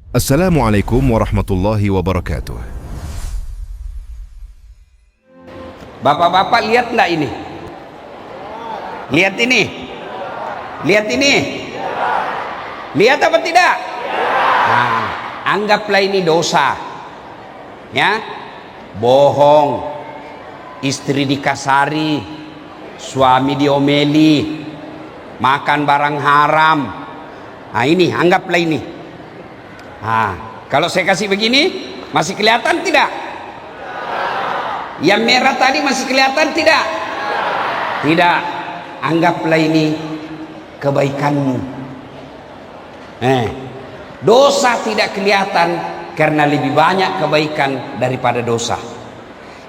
Assalamualaikum warahmatullahi wabarakatuh. Bapak-bapak lihat enggak ini? Lihat ini? Lihat ini? Lihat apa tidak? Nah, anggaplah ini dosa. Ya, bohong, istri dikasari, suami diomeli, makan barang haram. Nah ini, anggaplah ini. Nah, kalau saya kasih begini, masih kelihatan tidak? Yang merah tadi masih kelihatan tidak? Tidak. Anggaplah ini kebaikanmu. Dosa tidak kelihatan karena lebih banyak kebaikan daripada dosa.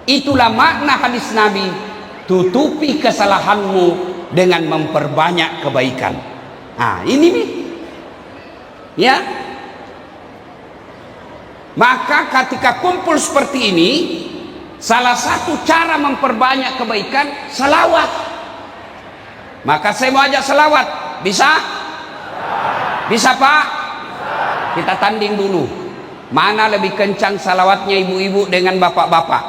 Itulah makna hadis Nabi, tutupi kesalahanmu dengan memperbanyak kebaikan. Nah, ini nih. Ya. Maka ketika kumpul seperti ini, salah satu cara memperbanyak kebaikan salawat. Maka saya mau ajak salawat. Bisa? Bisa Pak? Kita tanding dulu. Mana lebih kencang salawatnya ibu-ibu dengan bapak-bapak?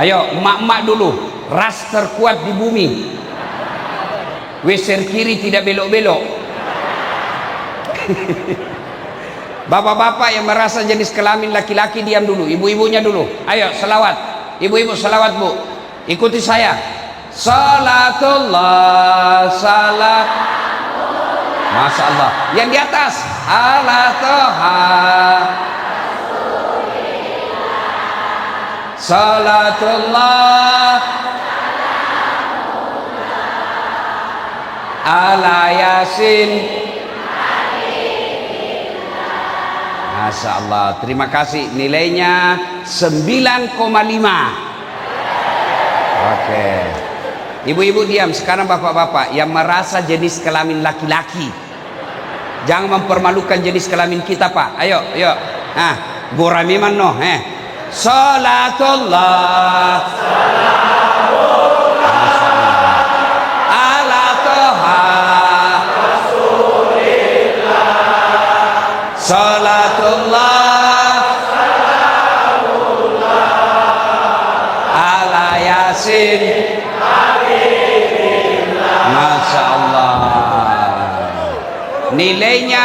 Ayo, emak-emak dulu. Ras terkuat di bumi. Weser kiri tidak belok-belok. Bapak-bapak yang merasa jenis kelamin laki-laki diam dulu, ibu-ibunya dulu. Ayo salawat, ibu-ibu salawat bu. Ikuti saya. Salatullah salat. Masya Allah. Yang di atas. Ala toha. Salatullah ala yasin. Masya Allah, terima kasih. Nilainya 9,5. Oke. Ibu-ibu diam. Sekarang bapak-bapak yang merasa jenis kelamin laki-laki, jangan mempermalukan jenis kelamin kita Pak. Ayo, ayo. Nah, goramiman no. Salatullah ala toha. Salatullah ala yasin. Masya Allah. Nilainya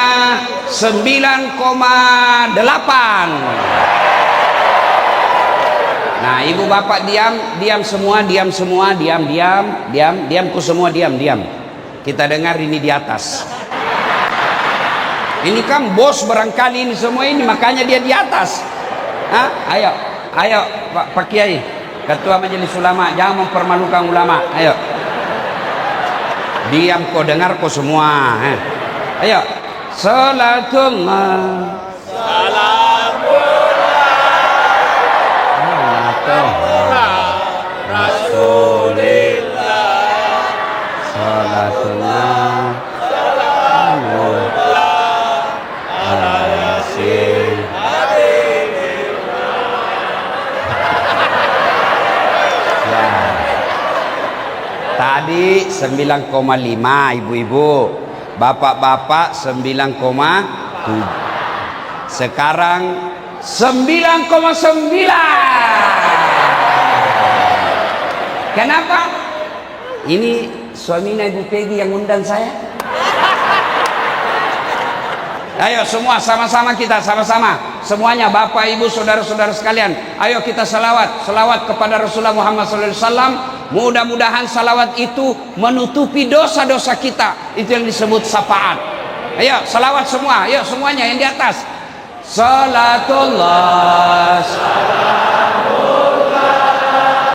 9,8. Nah, ibu bapak diam, diam semua, diam semua, diam, diam, diam, diamku semua, diam, diam. Kita dengar ini di atas. Ini kan bos barangkali ini semua ini, makanya dia di atas. Ayo, ayo Pak Kiai, Ketua Majelis Ulama, jangan mempermalukan ulama. Ayo. Diam kau, dengar kau semua. Ayo. Salatullah. Salatullah. Rasulillah. Salatullah. Tadi 9,5 ibu-ibu, bapak-bapak 9,7. Sekarang 9,9. Kenapa? Ini suaminya Ibu Peggy yang undang saya. Ayo semua sama-sama kita, sama-sama. Semuanya bapak, ibu, saudara-saudara sekalian. Ayo kita salawat. Salawat kepada Rasulullah Muhammad SAW. Mudah-mudahan salawat itu menutupi dosa-dosa kita. Itu yang disebut syafaat. Ayo salawat semua. Ayo semuanya yang di atas. Salatullah salamullah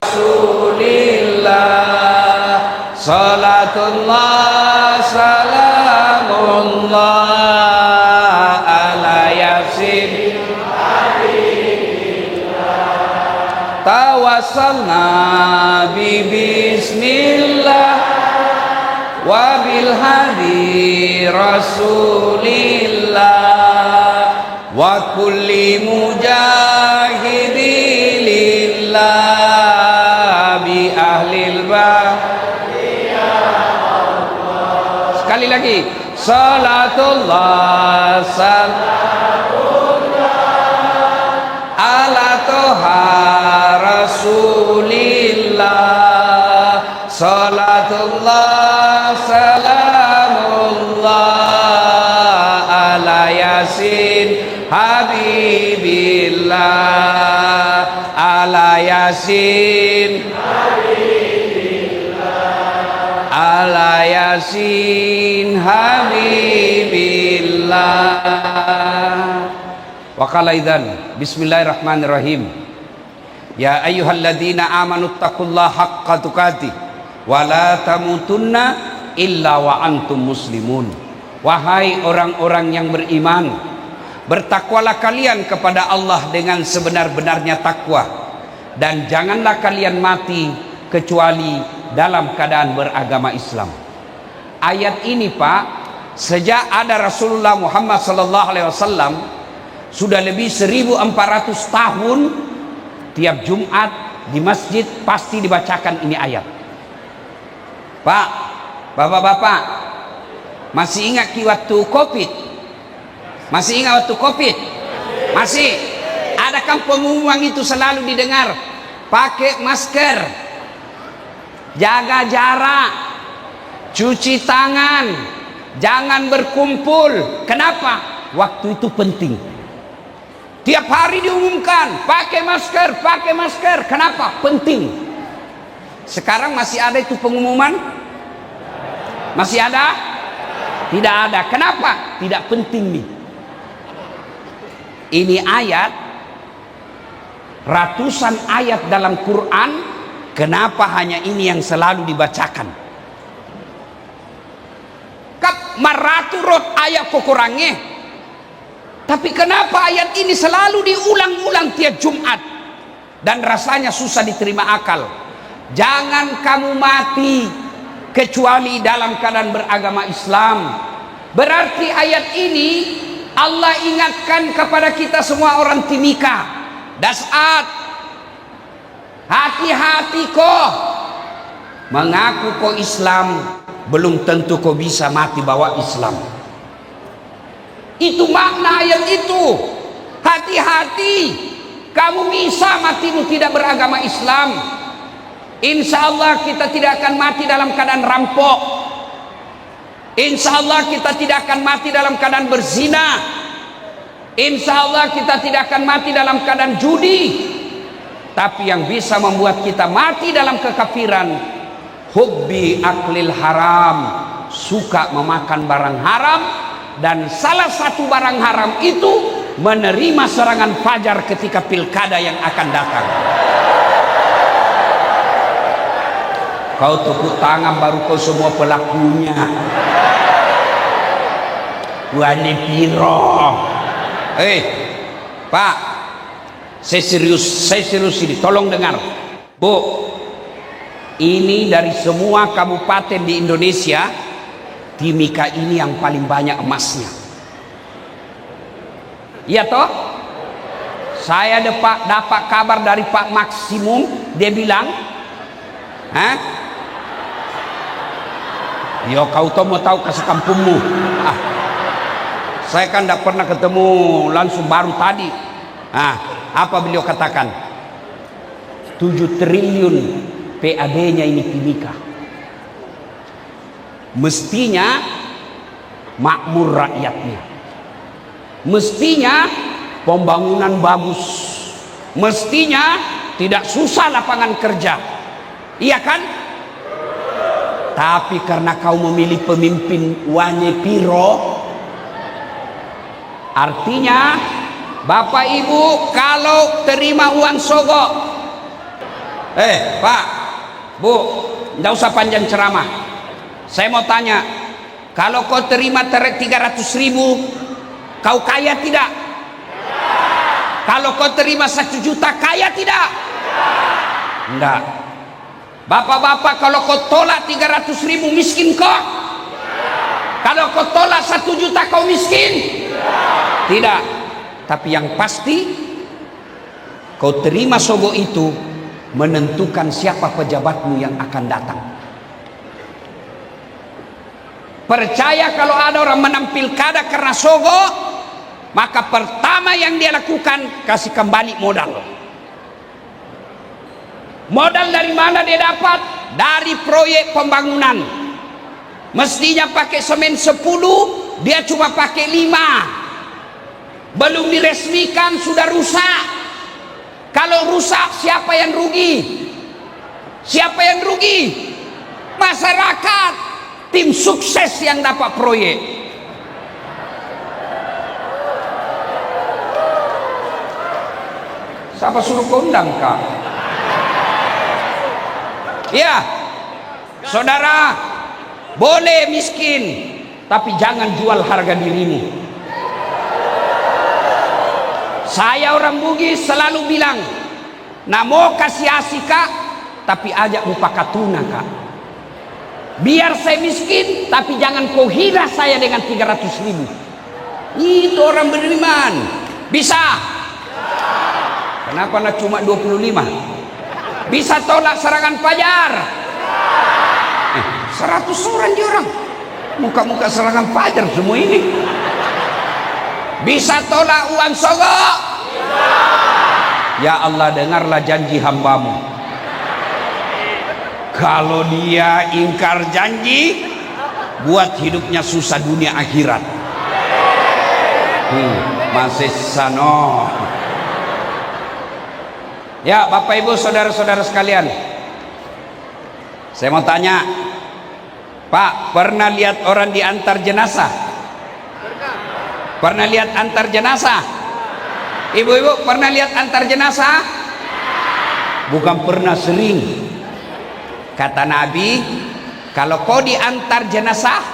Rasulillah. Salatullah salamullah ala yasin. Tawassalna bi bismillah wa bil hadi rasulillah wa kulli mujahidi lillah bi ahlil sekali lagi salatullah salam Rasulillah, salatullah salamullah ala Yasin Habibillah, ala Yasin ala Yasin Habibillah. Wa qala idzan bismillahirrahmanirrahim. Ya ayyuhalladzina amanu taqullaha haqqa tuqatih wa la tamutunna illa wa antum muslimun. Wahai orang-orang yang beriman, bertakwalah kalian kepada Allah dengan sebenar-benarnya takwa, dan janganlah kalian mati kecuali dalam keadaan beragama Islam. Ayat ini Pak, sejak ada Rasulullah Muhammad sallallahu alaihi wasallam, sudah lebih 1400 tahun tiap Jumat di masjid pasti dibacakan ini ayat. Pak, bapak-bapak, masih ingat waktu Covid? Masih ingat waktu Covid? Masih? Adakah pengumuman itu selalu didengar? Pakai masker, jaga jarak, cuci tangan, jangan berkumpul. Kenapa? Waktu itu penting. Tiap hari diumumkan, pakai masker, pakai masker. Kenapa? Penting. Sekarang masih ada itu pengumuman? Masih ada? Tidak ada. Kenapa? Tidak penting nih. Ini ayat, ratusan ayat dalam Quran, kenapa hanya ini yang selalu dibacakan? Kap maraturot ayat kekurangnya. Tapi kenapa ayat ini selalu diulang-ulang tiap Jumat? Dan rasanya susah diterima akal. Jangan kamu mati kecuali dalam keadaan beragama Islam. Berarti ayat ini Allah ingatkan kepada kita semua orang Timika, Dasat, hati-hati kau mengaku kau Islam, belum tentu kau bisa mati bawa Islam. Itu makna ayat itu. Hati-hati, kamu bisa matimu tidak beragama Islam. Insya Allah kita tidak akan mati dalam keadaan rampok. Insya Allah kita tidak akan mati dalam keadaan berzina. Insya Allah kita tidak akan mati dalam keadaan judi. Tapi yang bisa membuat kita mati dalam kekafiran, hubbi aklil haram, suka memakan barang haram. Dan salah satu barang haram itu menerima serangan fajar ketika pilkada yang akan datang. Kau tepuk tangan baru kau semua pelakunya. Wani piro. Pak, saya serius ini, tolong dengar. Bu, ini dari semua kabupaten di Indonesia, Timika ini yang paling banyak emasnya. Iya toh? Saya dapat kabar dari Pak Maksimum, dia bilang, yo kau tuh mau tahu kasih kampungmu. Saya kan tidak pernah ketemu langsung, baru tadi. Apa beliau katakan? 7 triliun PAD-nya ini Timika. Mestinya makmur rakyatnya, mestinya pembangunan bagus, mestinya tidak susah lapangan kerja, iya kan? Tapi karena kau memilih pemimpin wanye piro, artinya Bapak Ibu kalau terima uang sogok, Pak, Bu, tidak usah panjang ceramah. Saya mau tanya, kalau kau terima 300.000, kau kaya tidak? Kalau kau terima 1 juta, kaya tidak? Enggak. Bapak-bapak, kalau kau tolak 300.000, miskin kau? Kalau kau tolak 1 juta, kau miskin? Tidak. Tapi yang pasti, kau terima sogok itu menentukan siapa pejabatmu yang akan datang. Percaya kalau ada orang menang pilkada karena sogok, maka pertama yang dia lakukan kasih kembali modal. Modal dari mana dia dapat? Dari proyek pembangunan. Mestinya pakai semen 10, dia cuma pakai 5. Belum diresmikan sudah rusak. Kalau rusak siapa yang rugi? Siapa yang rugi? Masyarakat. Tim sukses yang dapat proyek. Siapa suruh kondang kak? Ya, saudara, boleh miskin, tapi jangan jual harga dirimu. Saya orang Bugis selalu bilang, nah mau kasih asih kak, tapi ajak mupakatuna kak. Biar saya miskin, tapi jangan kau hina saya dengan 300.000. Itu orang beriman. Bisa? Kenapa nak cuma 25? Bisa tolak serangan fajar? 100 orang dia orang. Muka-muka serangan fajar semua ini. Bisa tolak uang sogok? Ya Allah, dengarlah janji hambamu. Kalau dia ingkar janji, buat hidupnya susah dunia akhirat. Masih sano. Ya Bapak Ibu saudara-saudara sekalian, saya mau tanya, Pak, pernah lihat orang diantar jenazah? Pernah lihat antar jenazah? Ibu-ibu pernah lihat antar jenazah? Bukan pernah, sering. Kata Nabi, kalau kau diantar jenazah,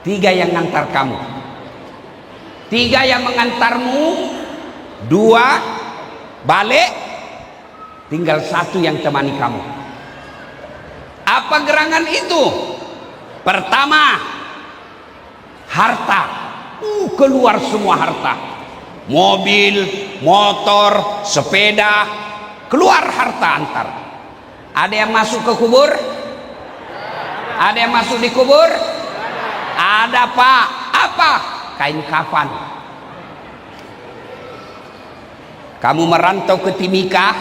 3 yang ngantar kamu, 3 yang mengantarmu, 2 balik, tinggal 1 yang temani kamu. Apa gerangan itu? Pertama, harta. Keluar semua harta. Mobil, motor, sepeda, keluar harta antar. Ada yang masuk ke kubur? Ada yang masuk di kubur? Ada Pak. Apa? Kain kafan. Kamu merantau ke Timika,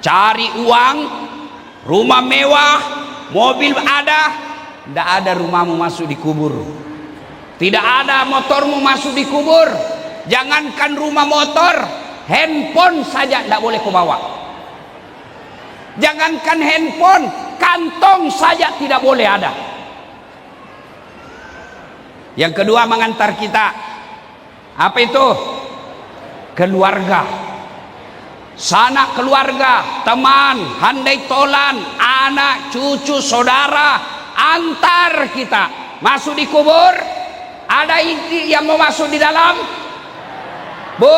cari uang, rumah mewah, mobil ada, tidak ada rumahmu masuk di kubur. Tidak ada motormu masuk di kubur. Jangankan rumah, motor, handphone saja tidak boleh kau bawa. Jangankan handphone, kantong saja tidak boleh ada. Yang kedua, mengantar kita. Apa itu? Keluarga. Sanak keluarga, teman, handai tolan, anak, cucu, saudara, antar kita masuk di kubur. Ada yang mau masuk di dalam? Bu,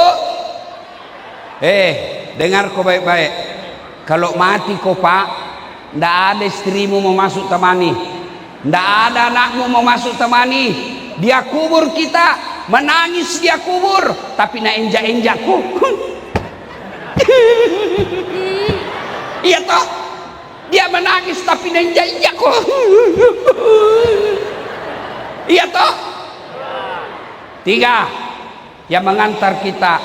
dengar kau baik-baik. Kalau mati kau Pak, ndak ada istrimu mau masuk temani, ndak ada anakmu mau masuk temani. Dia kubur kita, menangis dia kubur, tapi nak enjak-enjakku. Iya toh, dia menangis tapi nak enjak-enjakku. Iya toh. 3, yang mengantar kita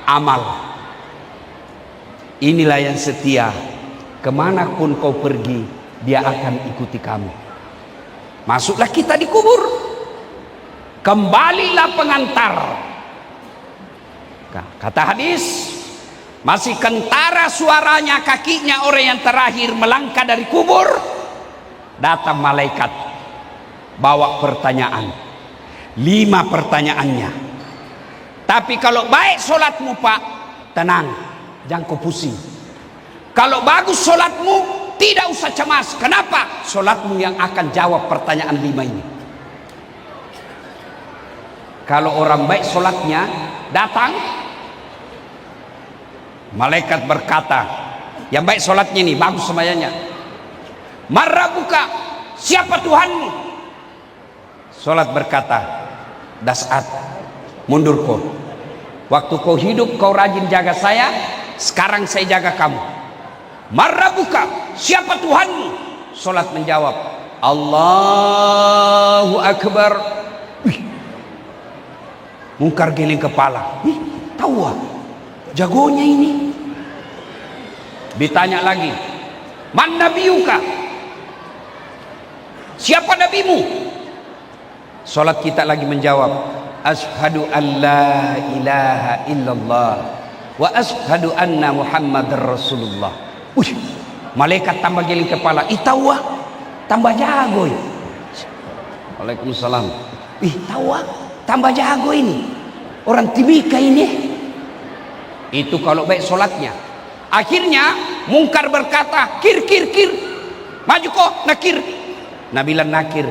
amal. Inilah yang setia, kemanapun kau pergi, dia akan ikuti kamu. Masuklah kita di kubur, kembalilah pengantar. Kata hadis, masih kentara suaranya kakinya orang yang terakhir melangkah dari kubur. Datang malaikat bawa pertanyaan, 5 pertanyaannya. Tapi kalau baik solatmu Pak, tenang, jangan kau pusing. Kalau bagus solatmu, tidak usah cemas. Kenapa? Solatmu yang akan jawab pertanyaan 5 ini. Kalau orang baik solatnya, datang, malaikat berkata, yang baik solatnya ini, bagus semuanya. Marrabuka, siapa Tuhanmu? Solat berkata, dasat, mundur kau. Waktu kau hidup kau rajin jaga saya, sekarang saya jaga kamu. Marrabuka, siapa Tuhanmu? Solat menjawab, Allahu Akbar. Mungkar geleng kepala. Tahu jagonya ini. Ditanya lagi, man nabiyuka? Siapa nabimu? Salat kita lagi menjawab, asyhadu an la ilaha illallah wa asyhadu anna muhammadar rasulullah. Malaikat tambah geling kepala, itawa tambah jago. Waalaikumsalam. Tawa tambah jago ini, orang Timika ini. Itu kalau baik solatnya. Akhirnya Mungkar berkata, kir, maju kok, nakir. Nabi bilang nakir,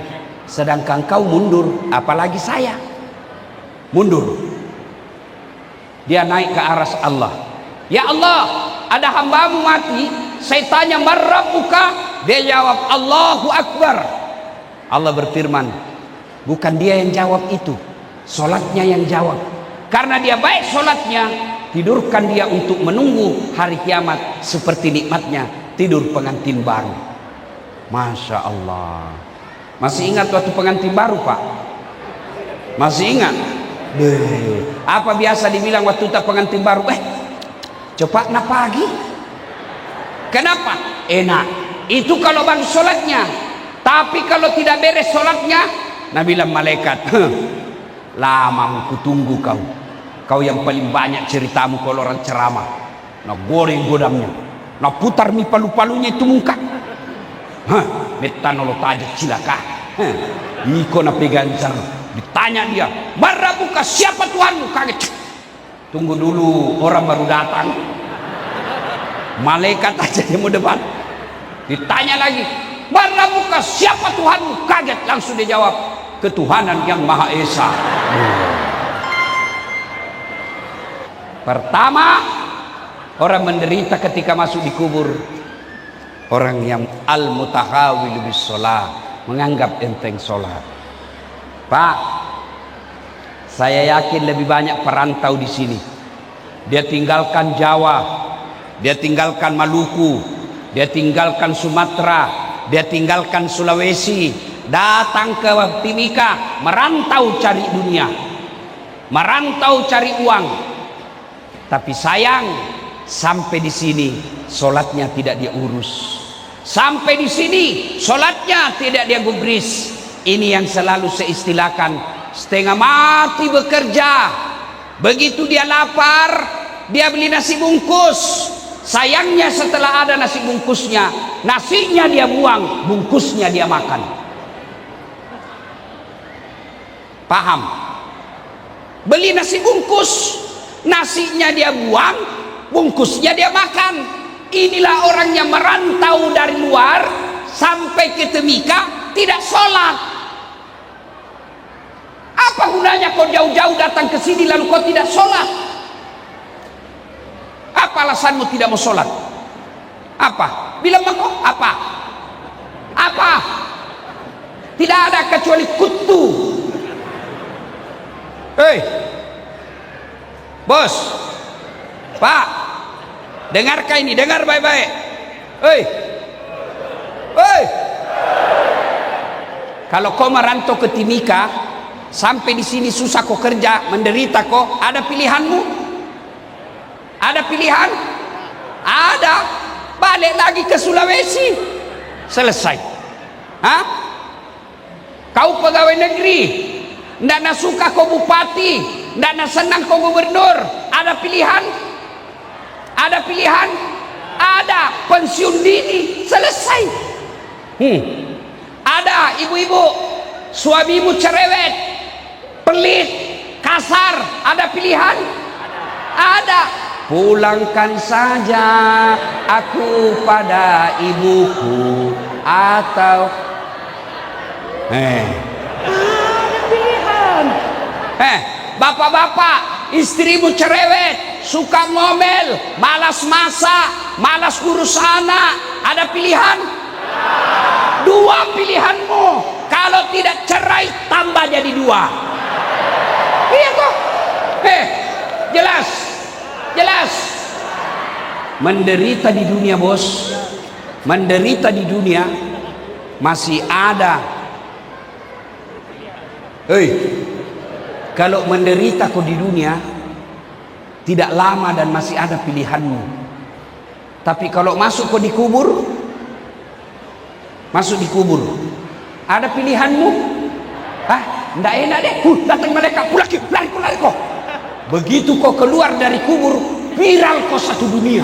sedangkan kau mundur, apalagi saya mundur. Dia naik ke aras Allah. Ya Allah, ada hambamu mati, saya tanya marrabbuka, dia jawab Allahu Akbar. Allah berfirman, bukan dia yang jawab itu, solatnya yang jawab. Karena dia baik solatnya, tidurkan dia untuk menunggu hari kiamat seperti nikmatnya tidur pengantin baru. Masya Allah. Masih ingat waktu pengantin baru, Pak? Masih ingat? Apa biasa dibilang waktu tak pengantin baru? Cepat na pagi. Kenapa? Enak. Itu kalau bang solatnya. Tapi kalau tidak beres solatnya, Nabi bilang malaikat, lama aku tunggu kau. Kau yang paling banyak ceritamu kalau orang ceramah. Nak goreng godamnya, nak putar mi palu-palunya itu muka. Metanolo tajak cilaka. Iko na pegancar. Ditanya dia, marrabbuka, siapa Tuhanmu? Kaget. Tunggu dulu, orang baru datang. Malaikat aja yang mau depan. Ditanya lagi, marrabbuka, siapa Tuhanmu? Kaget, langsung dia jawab, ketuhanan yang Maha Esa. Pertama, orang menderita ketika masuk di kubur, orang yang al-mutahawil bis sholat, menganggap enteng sholat. Pak, saya yakin lebih banyak perantau di sini. Dia tinggalkan Jawa, dia tinggalkan Maluku, dia tinggalkan Sumatera, dia tinggalkan Sulawesi, datang ke Timika, merantau cari dunia, merantau cari uang. Tapi sayang, sampai di sini solatnya tidak dia urus. Sampai di sini solatnya tidak dia gubris. Ini yang selalu saya istilahkan, setengah mati bekerja. Begitu dia lapar, dia beli nasi bungkus. Sayangnya setelah ada nasi bungkusnya, nasinya dia buang, bungkusnya dia makan. Paham? Beli nasi bungkus, nasinya dia buang, bungkusnya dia makan. Inilah orang yang merantau dari luar sampai ke Timika tidak sholat. Apa gunanya kau jauh-jauh datang ke sini lalu kau tidak sholat? Apa alasanmu tidak mau sholat? Apa? Bilang kau apa? Apa? Tidak ada kecuali kutu. Bos, Pak, dengarkan ini, dengar baik-baik. Kalau kau merantau ke Timika, sampai di sini susah kau kerja, menderita kau, ada pilihanmu? Ada pilihan? Ada. Balik lagi ke Sulawesi, selesai. Kau pegawai negeri, ndak suka kau bupati, ndak senang kau gubernur, ada pilihan? Ada pilihan? Ada. Pensiun dini, selesai. Ada ibu-ibu, suamimu cerewet, pelit, kasar, ada pilihan? Ada. Pulangkan saja aku pada ibuku, atau ada pilihan. Bapak-bapak, istrimu cerewet, suka ngomel, malas masak, malas urus anak, ada pilihan? Dua pilihanmu. Kalau tidak cerai, tambah jadi dua. Iya kok. Jelas. Jelas. Menderita di dunia, bos. Menderita di dunia masih ada. Kalau menderita kau di dunia tidak lama dan masih ada pilihanmu. Tapi kalau masuk kok dikubur, masuk dikubur, ada pilihanmu? Nggak enak deh. Datang mereka, lari kok. Begitu kau keluar dari kubur, viral kau satu dunia.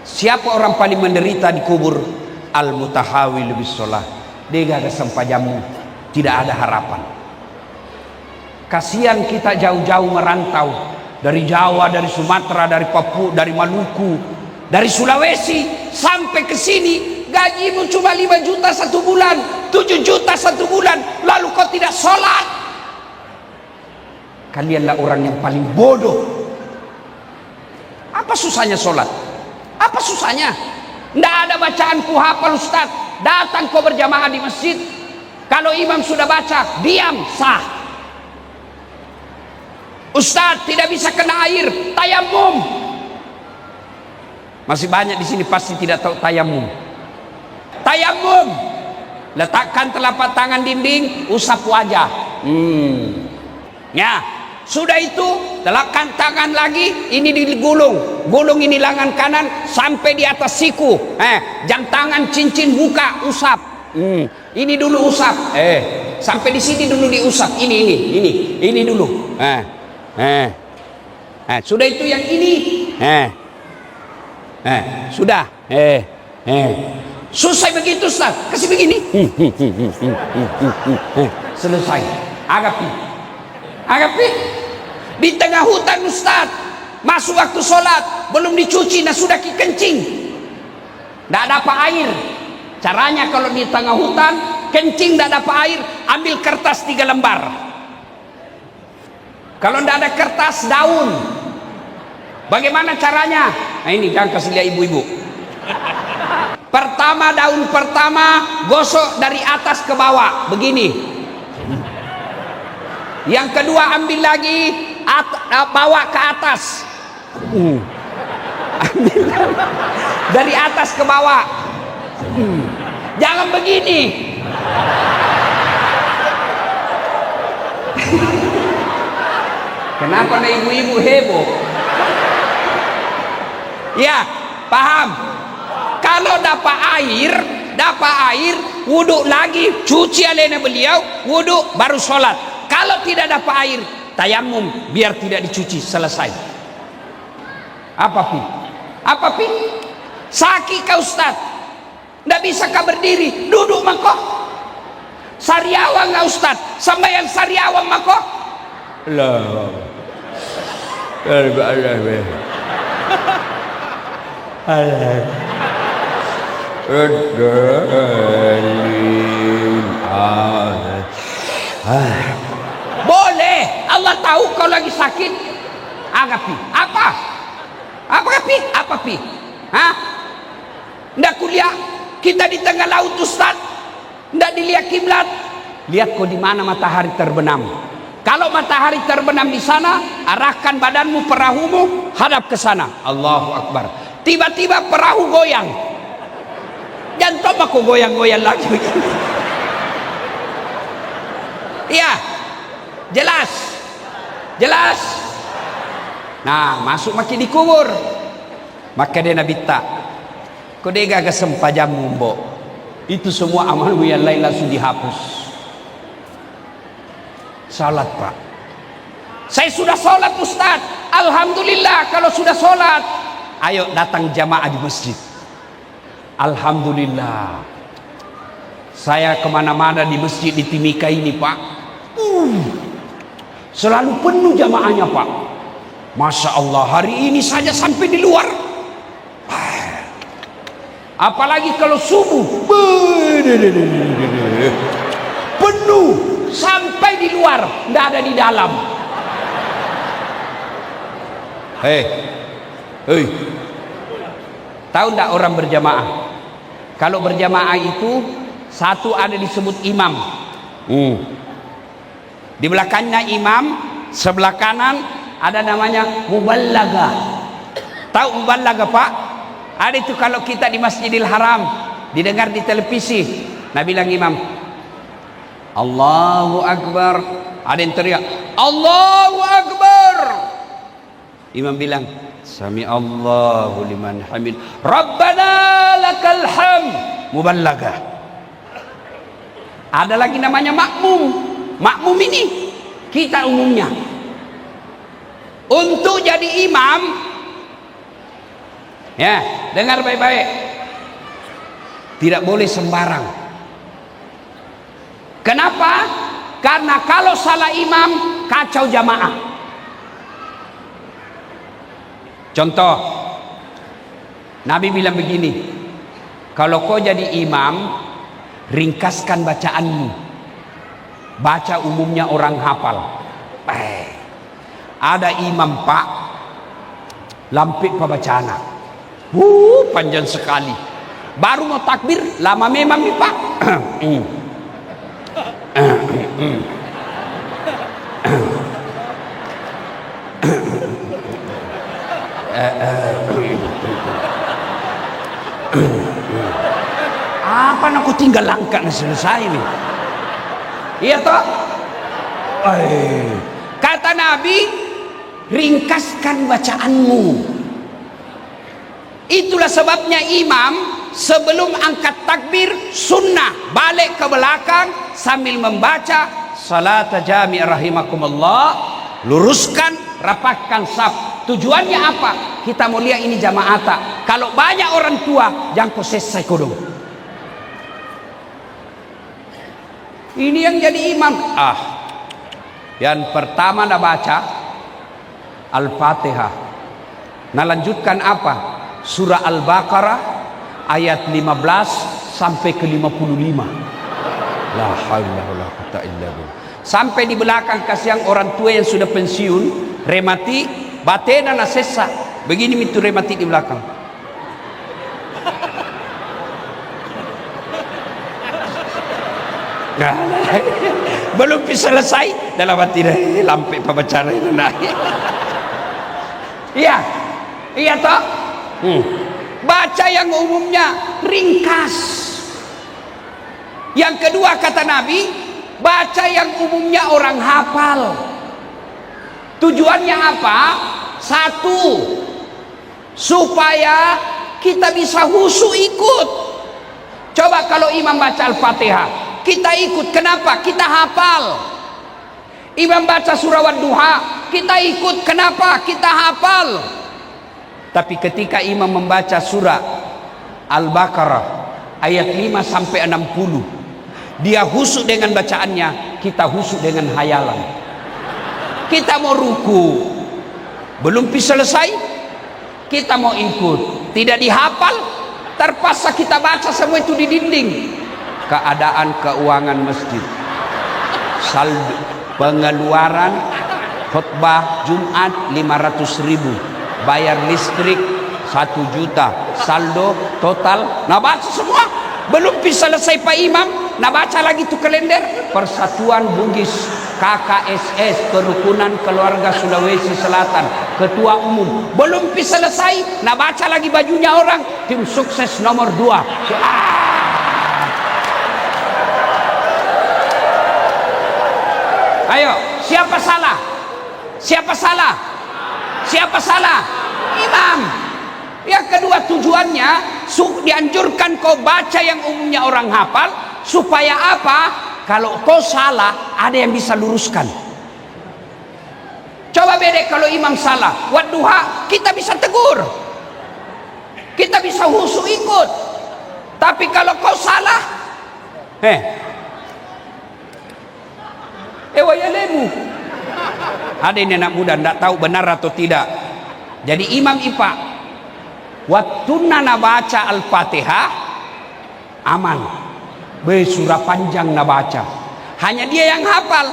Siapa orang paling menderita di kubur? Al-mutahawil bis-shalah. Dia gak sempajamu, tidak ada harapan. Kasihan kita jauh-jauh merantau dari Jawa, dari Sumatera, dari Papua, dari Maluku, dari Sulawesi sampai ke sini. Gajimu cuma 5 juta satu bulan, 7 juta satu bulan, lalu kau tidak sholat. Kalianlah orang yang paling bodoh. Apa susahnya sholat? Apa susahnya? Tidak ada bacaan ku hafal Ustaz. Datang kau berjamaah di masjid. Kalau imam sudah baca, diam, sah. Ustaz tidak bisa kena air, tayamum. Masih banyak di sini pasti tidak tahu tayamum. Tayamum, letakkan telapak tangan dinding, usap wajah. Ya, sudah itu letakkan tangan lagi, ini digulung, gulung ini lengan kanan sampai di atas siku. Jam tangan cincin buka, usap. Ini dulu usap. Sampai di sini dulu diusap. Ini dulu. Sudah itu yang ini. Sudah. Selesai begitu Ustaz, kasih begini. Selesai. Agapi. Di tengah hutan Ustaz, masuk waktu sholat, belum dicuci, sudah kencing. Tidak dapat air. Caranya kalau di tengah hutan, kencing tidak dapat air, ambil kertas 3 lembar. Kalau tidak ada kertas, daun. Bagaimana caranya? Ini jangan kasih lihat ibu-ibu. Pertama, daun pertama gosok dari atas ke bawah begini. Yang kedua ambil lagi bawa ke atas. Ambil dari atas ke bawah. Jangan begini. Kenapa nih ibu-ibu heboh? Ya, paham. Kalau dapat air, wudhu lagi, cuci alena beliau, wudhu baru sholat. Kalau tidak dapat air, tayamum biar tidak dicuci, selesai. Apa pi? Sakit kau Ustaz? Tidak bisa kau berdiri, duduk mako. Sariawan nggak Ustaz? Sampai yang sariawan mako? Lah. Boleh, Allah tahu kau lagi sakit. Agapi, apa pi? Ndak kuliah, kita di tengah laut Ustaz. Ndak dilihat kiblat. Lihat kau di mana matahari terbenam. Kalau matahari terbenam di sana, arahkan badanmu, perahumu hadap ke sana. Allahu Akbar. Tiba-tiba perahu goyang. Jangan coba kau goyang-goyang lagi. Iya, jelas. Nah, masuk makin dikubur. Maka dia Nabi tak. Kau dega ke sempajamu mbok. Itu semua amalmu yang lain langsung dihapus. Salat Pak. Saya sudah sholat Ustaz. Alhamdulillah kalau sudah sholat. Ayo datang jamaah di masjid. Alhamdulillah. Saya kemana-mana di masjid di Timika ini Pak. Selalu penuh jamaahnya Pak. Masya Allah, hari ini saja sampai di luar. Apalagi kalau subuh. Penuh sampai di luar, tidak ada di dalam. Hei, tahu tidak orang berjamaah? Kalau berjamaah itu satu ada disebut imam. Di belakangnya imam, sebelah kanan ada namanya muballagah. Tahu muballagah Pak? Ada itu kalau kita di Masjidil Haram didengar di televisi. Nah bilang imam, Allahu Akbar. Ada yang teriak Allahu Akbar. Imam bilang, Sami Allahu liman hamid, Rabbana lakal hamd, muballagah. Ada lagi namanya makmum. Makmum ini kita umumnya. Untuk jadi imam, ya, dengar baik-baik, tidak boleh sembarang. Kenapa? Karena kalau salah imam, kacau jamaah. Contoh, Nabi bilang begini, kalau kau jadi imam, ringkaskan bacaanmu. Baca umumnya orang hafal. Ada imam pak, lampik pembacaan, panjang sekali. Baru mau takbir, lama memang nih pak. Apa nak kau tinggal langkah selesai nih? Iya toh? Kata Nabi, ringkaskan bacaanmu. Itulah sebabnya imam sebelum angkat takbir sunnah balik ke belakang sambil membaca salat jami' rahimakumullah, luruskan, rapatkan saf. Tujuannya apa? Kita mau lihat ini jamaata. Kalau banyak orang tua, jangan kau selesai kodong. Ini yang jadi imam. Yang pertama nak baca Al-Fatihah. Nah lanjutkan apa? Surah Al-Baqarah ayat 15 sampai ke 55. La haula wala quwwata illa billah. Sampai di belakang kasihan orang tua yang sudah pensiun, remati, batena na sesa. Begini itu remati di belakang. Belum bisa selesai dalam hati lampai pembacaan itu naik. Iya toh. Baca yang umumnya ringkas. Yang kedua kata Nabi, baca yang umumnya orang hafal. Tujuannya apa? Satu, supaya kita bisa khusyuk ikut. Coba kalau imam baca Al-Fatihah, kita ikut. Kenapa? Kita hafal. Imam baca surah Wadduha, kita ikut. Kenapa? Kita hafal. Tapi ketika imam membaca surah Al-Baqarah ayat 5 sampai 60, dia khusyuk dengan bacaannya, kita khusyuk dengan hayalan. Kita mau ruku, belum bisa selesai, kita mau ikut. Tidak dihafal, terpaksa kita baca semua itu di dinding. Keadaan keuangan masjid, saldo pengeluaran khutbah Jumat 500.000, bayar listrik 1 juta, saldo total. Nah baca semua, belum bisa selesai Pak Imam. Nah baca lagi tuh kalender Persatuan Bugis KKSS, Kerukunan Keluarga Sulawesi Selatan, Ketua Umum, belum bisa selesai. Nah baca lagi bajunya orang, tim sukses nomor 2. Ayo, siapa salah? Siapa salah? Siapa salah? Imam. Yang kedua tujuannya dianjurkan kau baca yang umumnya orang hafal, supaya apa? Kalau kau salah, ada yang bisa luruskan. Coba beda kalau imam salah, Wadduha, kita bisa tegur, kita bisa khusyuk ikut. Tapi kalau kau salah, wayalemu. Ada ini anak muda tidak tahu benar atau tidak. Jadi imam IPA, waktu nana baca Al-Fatihah aman, surah panjang na baca, hanya dia yang hafal.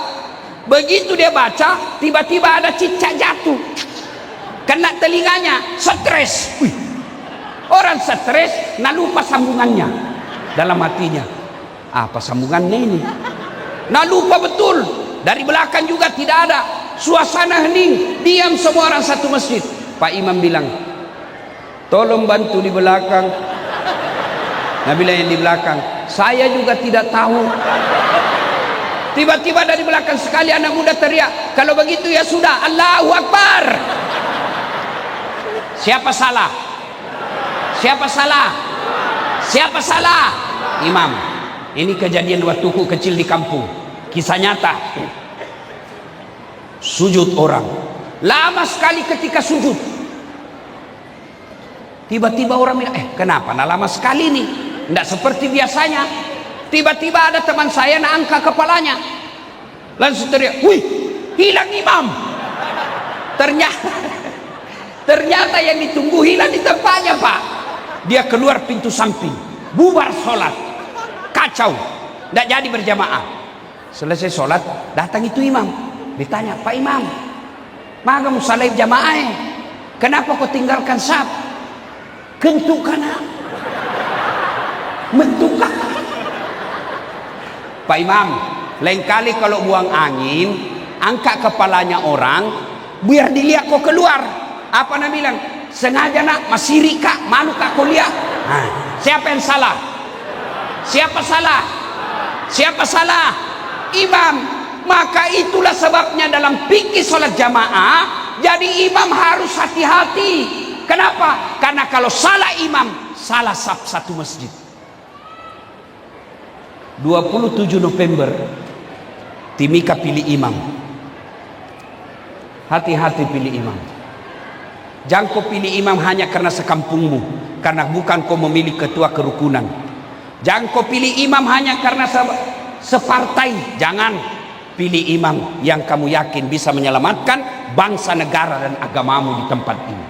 Begitu dia baca, tiba-tiba ada cicak jatuh, kena telinganya, stres. Orang stres, nah lupa sambungannya. Dalam hatinya, apa sambungannya ini? Nah lupa betul. Dari belakang juga tidak ada, suasana hening, diam semua orang satu masjid. Pak Imam bilang, tolong bantu di belakang. Nabilah yang di belakang, saya juga tidak tahu. Tiba-tiba dari belakang sekali anak muda teriak, kalau begitu ya sudah, Allahu Akbar. Siapa salah? Siapa salah? Siapa salah? Imam. Ini kejadian waktu kecil di kampung, kisah nyata. Sujud orang, lama sekali ketika sujud. Tiba-tiba orang bilang, kenapa nah lama sekali nih, tidak seperti biasanya. Tiba-tiba ada teman saya nak angkat kepalanya, langsung teriak, wih, hilang imam. Ternyata yang ditunggu hilang di tempatnya, Pak. Dia keluar pintu samping, bubar sholat, kacau, tidak jadi berjamaah. Selesai sholat, datang itu imam, ditanya, Pak Imam, maga musalai jamaah, kenapa kau tinggalkan sab? Kentuk kana, mentukah. Pak Imam, lain kali kalau buang angin, angkat kepalanya orang, biar dilihat kau keluar. Apa nak bilang? Sengaja nak masiri kak, malu kak kau lihat. Siapa yang salah? Siapa salah? Siapa salah? Imam. Maka itulah sebabnya dalam fikih sholat jamaah, jadi imam harus hati-hati. Kenapa? Karena kalau salah imam, salah satu masjid. 27 November Timika pilih imam. Hati-hati pilih imam. Jangan kau pilih imam hanya karena sekampungmu, karena bukan kau memilih ketua kerukunan. Jangan kau pilih imam hanya karena separtai. Jangan pilih imam yang kamu yakin bisa menyelamatkan bangsa, negara dan agamamu di tempat ini.